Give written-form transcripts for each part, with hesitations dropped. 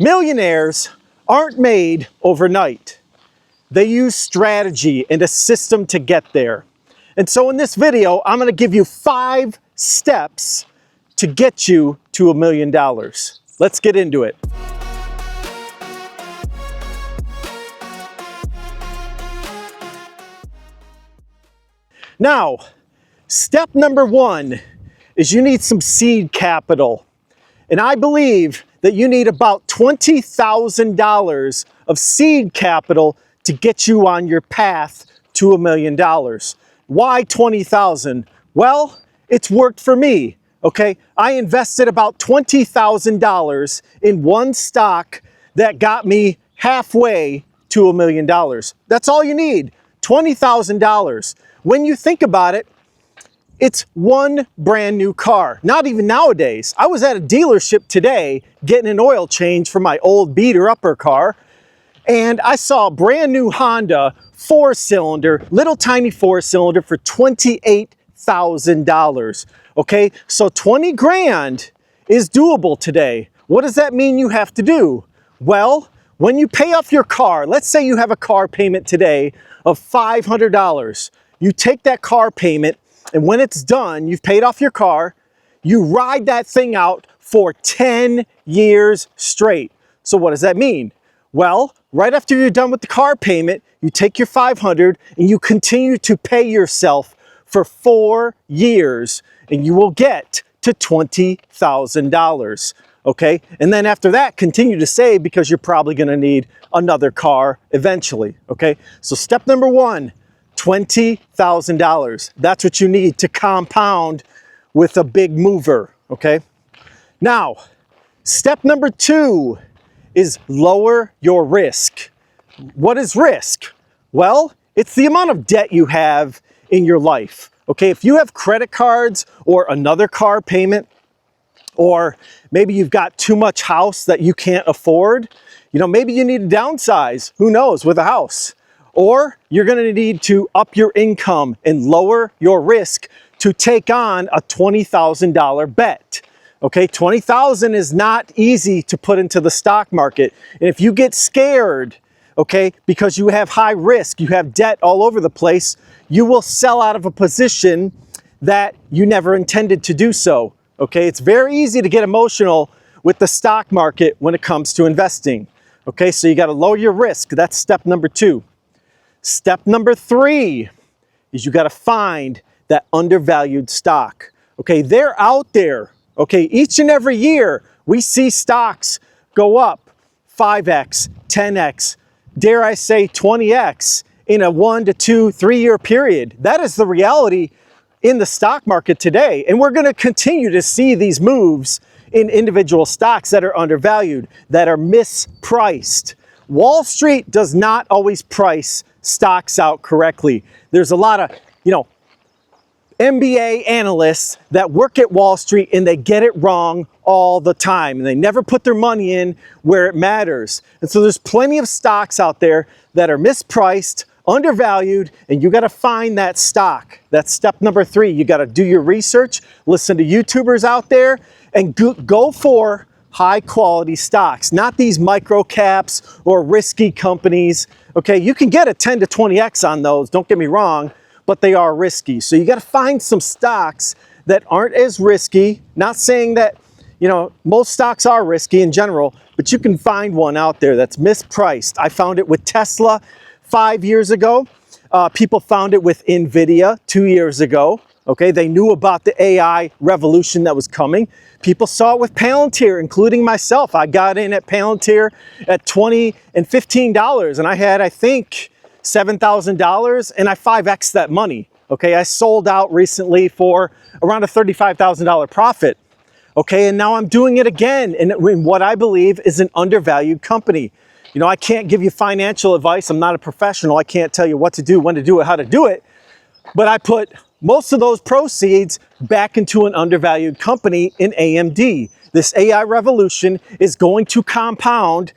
Millionaires aren't made overnight. They use strategy and a system to get there. And so in this video, I'm going to give you 5 steps to get you to $1 million. Let's get into it. Now, step number 1 is you need some seed capital. And I believe that you need about $20,000 of seed capital to get you on your path to $1 million. Why 20,000? Well, it's worked for me, okay? I invested about $20,000 in one stock that got me halfway to $1 million. That's all you need, $20,000. When you think about it, it's one brand new car. Not even nowadays. I was at a dealership today getting an oil change for my old beater upper car, and I saw a brand new Honda 4-cylinder, little tiny 4-cylinder for $28,000. Okay, so 20 grand is doable today. What does that mean you have to do? Well, when you pay off your car, let's say you have a car payment today of $500. You take that car payment, and when it's done, you've paid off your car, you ride that thing out for 10 years straight. So what does that mean? Well, right after you're done with the car payment, you take your $500 and you continue to pay yourself for 4 years, and you will get to $20,000. Okay? And then after that, continue to save because you're probably going to need another car eventually. Okay? So step number 1, $20,000. That's what you need to compound with a big mover. Okay? Now, step number 2 is lower your risk. What is risk? Well, it's the amount of debt you have in your life. Okay, if you have credit cards or another car payment, or maybe you've got too much house that you can't afford, maybe you need to downsize, who knows, with a house. Or you're going to need to up your income and lower your risk to take on a $20,000 bet. Okay, $20,000 is not easy to put into the stock market. And if you get scared, okay, because you have high risk, you have debt all over the place, you will sell out of a position that you never intended to do so. Okay, it's very easy to get emotional with the stock market when it comes to investing. Okay, so you got to lower your risk. That's step number 2. Step number 3 is you got to find that undervalued stock. Okay, they're out there. Okay, each and every year we see stocks go up 5x, 10x, dare I say 20x in a 1 to 2, 3 year period. That is the reality in the stock market today. And we're going to continue to see these moves in individual stocks that are undervalued, that are mispriced. Wall Street does not always price stocks out correctly. There's a lot of, MBA analysts that work at Wall Street and they get it wrong all the time. And they never put their money in where it matters. And so there's plenty of stocks out there that are mispriced, undervalued, and you got to find that stock. That's step number 3. You got to do your research, listen to YouTubers out there, and go for high quality stocks, not these micro caps or risky companies. Okay, you can get a 10 to 20x on those, don't get me wrong, but they are risky. So you got to find some stocks that aren't as risky. Not saying that, most stocks are risky in general, but you can find one out there that's mispriced. I found it with Tesla 5 years ago. People found it with Nvidia 2 years ago. Okay, they knew about the AI revolution that was coming. People saw it with Palantir, including myself. I got in at Palantir at $20 and $15, and I had, I think, $7,000, and I 5x'd that money. Okay, I sold out recently for around a $35,000 profit. Okay, and now I'm doing it again in what I believe is an undervalued company. I can't give you financial advice. I'm not a professional. I can't tell you what to do, when to do it, how to do it. But I put most of those proceeds back into an undervalued company in AMD. This AI revolution is going to compound,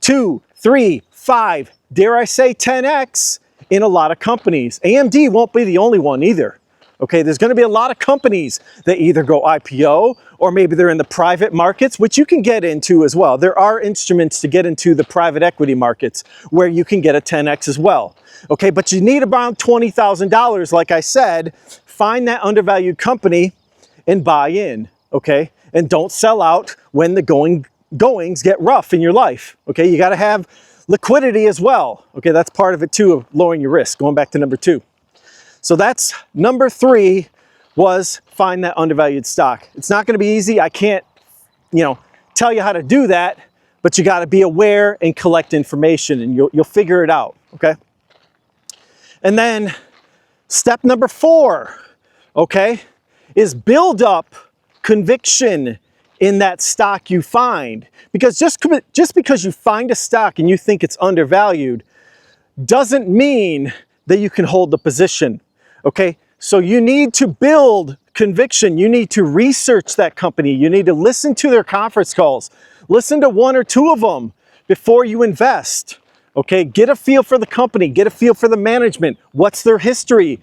2, 3, 5, dare I say 10x in a lot of companies. AMD won't be the only one either. Okay, there's going to be a lot of companies that either go IPO or maybe they're in the private markets, which you can get into as well. There are instruments to get into the private equity markets where you can get a 10x as well. Okay, but you need around $20,000, like I said. Find that undervalued company and buy in, okay? And don't sell out when the goings get rough in your life, okay? You gotta have liquidity as well, okay? That's part of it too, of lowering your risk, going back to number 2. So that's number 3, was find that undervalued stock. It's not gonna be easy. I can't, tell you how to do that, but you gotta be aware and collect information, and you'll figure it out, okay? And then step number 4, okay, is build up conviction in that stock you find. Because just because you find a stock and you think it's undervalued doesn't mean that you can hold the position, okay? So you need to build conviction. You need to research that company. You need to listen to their conference calls. Listen to 1 or 2 of them before you invest, okay? Get a feel for the company. Get a feel for the management. What's their history?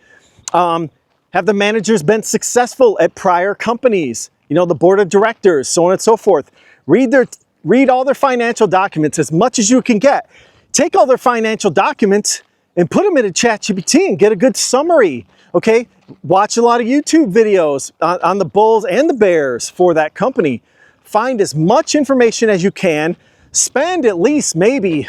Have the managers been successful at prior companies? The board of directors, so on and so forth. Read all their financial documents as much as you can get. Take all their financial documents and put them in a ChatGPT and get a good summary, okay? Watch a lot of YouTube videos on the bulls and the bears for that company. Find as much information as you can. Spend at least maybe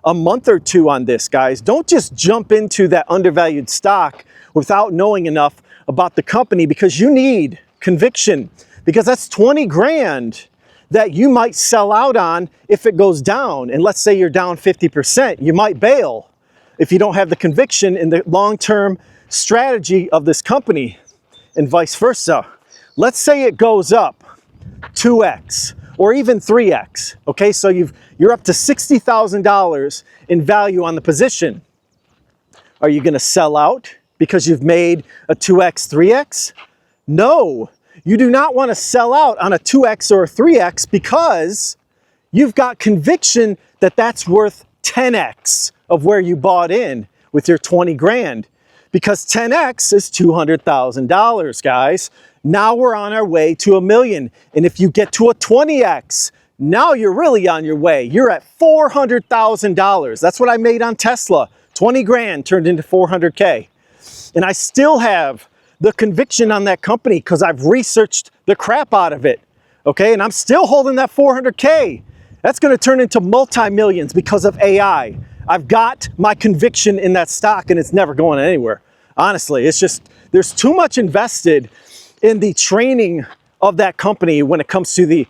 a month or 2 on this, guys. Don't just jump into that undervalued stock without knowing enough about the company, because you need conviction, because that's 20 grand that you might sell out on if it goes down. And let's say you're down 50%, you might bail if you don't have the conviction in the long-term strategy of this company, and vice versa. Let's say it goes up 2x or even 3x, okay? So you're up to $60,000 in value on the position. Are you gonna sell out because you've made a 2x, 3x? No, you do not want to sell out on a 2x or a 3x, because you've got conviction that that's worth 10x of where you bought in with your 20 grand. Because 10x is $200,000, guys. Now we're on our way to $1 million. And if you get to a 20x, now you're really on your way. You're at $400,000. That's what I made on Tesla. 20 grand turned into 400K. And I still have the conviction on that company because I've researched the crap out of it, okay? And I'm still holding that 400K. That's gonna turn into multi-millions because of AI. I've got my conviction in that stock, and it's never going anywhere. Honestly, it's just, there's too much invested in the training of that company when it comes to the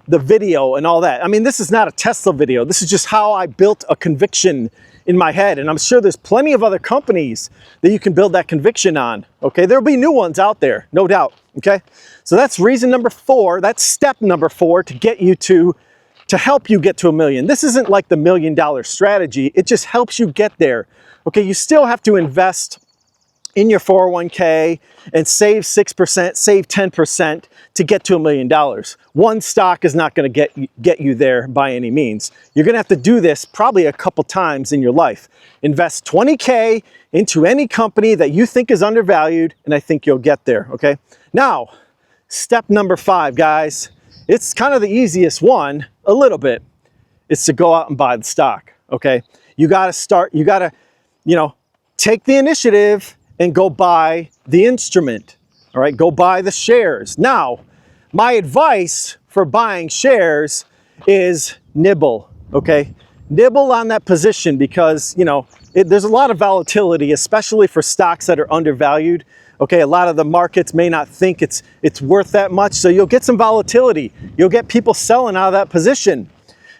video and all that. I mean, this is not a Tesla video. This is just how I built a conviction in my head. And I'm sure there's plenty of other companies that you can build that conviction on, okay? There'll be new ones out there, no doubt, okay? So that's reason number 4. That's step number 4 to get you to help you get to $1 million. This isn't like the $1 million strategy. It just helps you get there, okay? You still have to invest in your 401k and save 6%, save 10% to get to $1 million. One stock is not going to get you there by any means. You're going to have to do this probably a couple times in your life. Invest 20K into any company that you think is undervalued, and I think you'll get there, okay? Now, step number 5, guys. It's kind of the easiest one, a little bit. It's to go out and buy the stock, okay? You got to start, you got to, take the initiative and go buy the instrument, all right? Go buy the shares. Now, my advice for buying shares is nibble, okay? Nibble on that position because, there's a lot of volatility, especially for stocks that are undervalued. Okay, a lot of the markets may not think it's worth that much, so you'll get some volatility. You'll get people selling out of that position.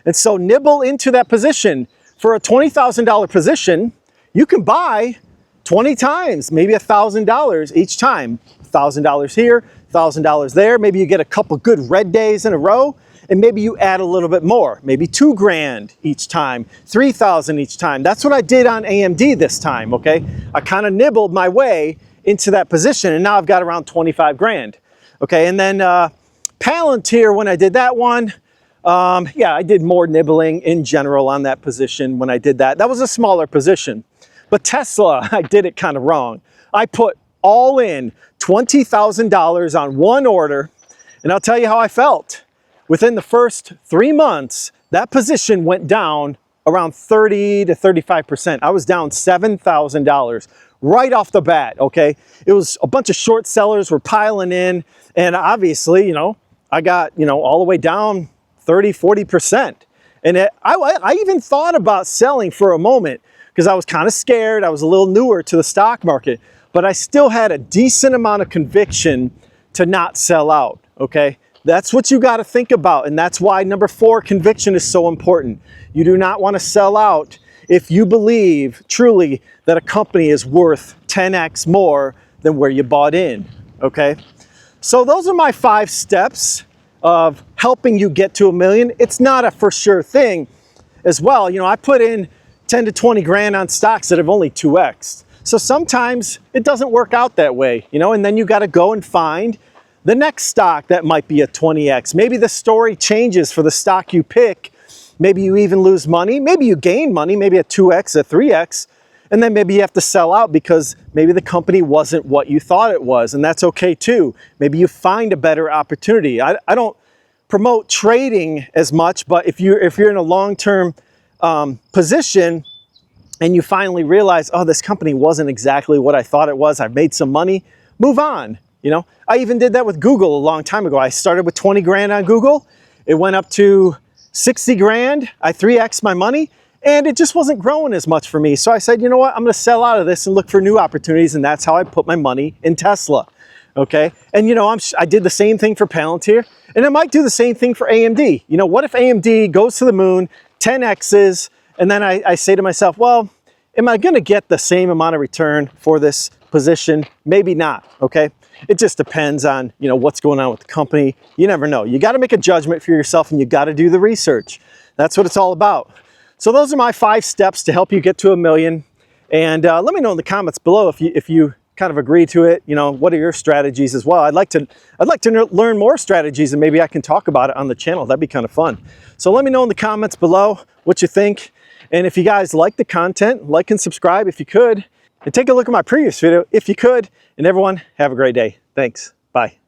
And so nibble into that position. For a $20,000 position, you can buy 20 times, maybe $1,000 each time. $1,000 here, $1,000 there. Maybe you get a couple good red days in a row, and maybe you add a little bit more, maybe 2 grand each time, 3,000 each time. That's what I did on AMD this time, okay? I kind of nibbled my way into that position, and now I've got around 25 grand, okay? And then Palantir, when I did that one, yeah, I did more nibbling in general on that position when I did that. That was a smaller position. But Tesla, I did it kind of wrong. I put all in $20,000 on one order, And I'll tell you how I felt. Within the first 3 months, that position went down around 30 to 35%. I was down $7,000 right off the bat, okay? It was a bunch of short sellers were piling in, and obviously, I got, all the way down 30, 40%. And I even thought about selling for a moment because I was kind of scared. I was a little newer to the stock market, but I still had a decent amount of conviction to not sell out, okay? That's what you got to think about, and that's why number 4, conviction is so important. You do not want to sell out if you believe truly that a company is worth 10x more than where you bought in, okay? So those are my 5 steps of helping you get to $1 million. It's not a for sure thing as well. I put in 10 to 20 grand on stocks that have only 2x. So sometimes it doesn't work out that way, and then you got to go and find the next stock that might be a 20x. Maybe the story changes for the stock you pick. Maybe you even lose money. Maybe you gain money, maybe a 2x, a 3x. And then maybe you have to sell out because maybe the company wasn't what you thought it was. And that's okay too. Maybe you find a better opportunity. I don't promote trading as much, but if you're in a long-term position and you finally realize, oh, this company wasn't exactly what I thought it was, I've made some money, move on. I even did that with Google a long time ago. I started with 20 grand on Google. It went up to 60 grand. I 3x'd my money and it just wasn't growing as much for me. So I said, you know what? I'm going to sell out of this and look for new opportunities. And that's how I put my money in Tesla. Okay. And I did the same thing for Palantir, and I might do the same thing for AMD. What if AMD goes to the moon, 10x's, and then I say to myself, well, am I going to get the same amount of return for this position? Maybe not. Okay. It just depends on, what's going on with the company. You never know. You got to make a judgment for yourself, and you got to do the research. That's what it's all about. So those are my 5 steps to help you get to $1 million. And let me know in the comments below if you kind of agree to it. What are your strategies as well? I'd like to learn more strategies, and maybe I can talk about it on the channel. That'd be kind of fun. So let me know in the comments below what you think. And if you guys like the content, like and subscribe if you could. And take a look at my previous video if you could. And everyone, have a great day. Thanks. Bye.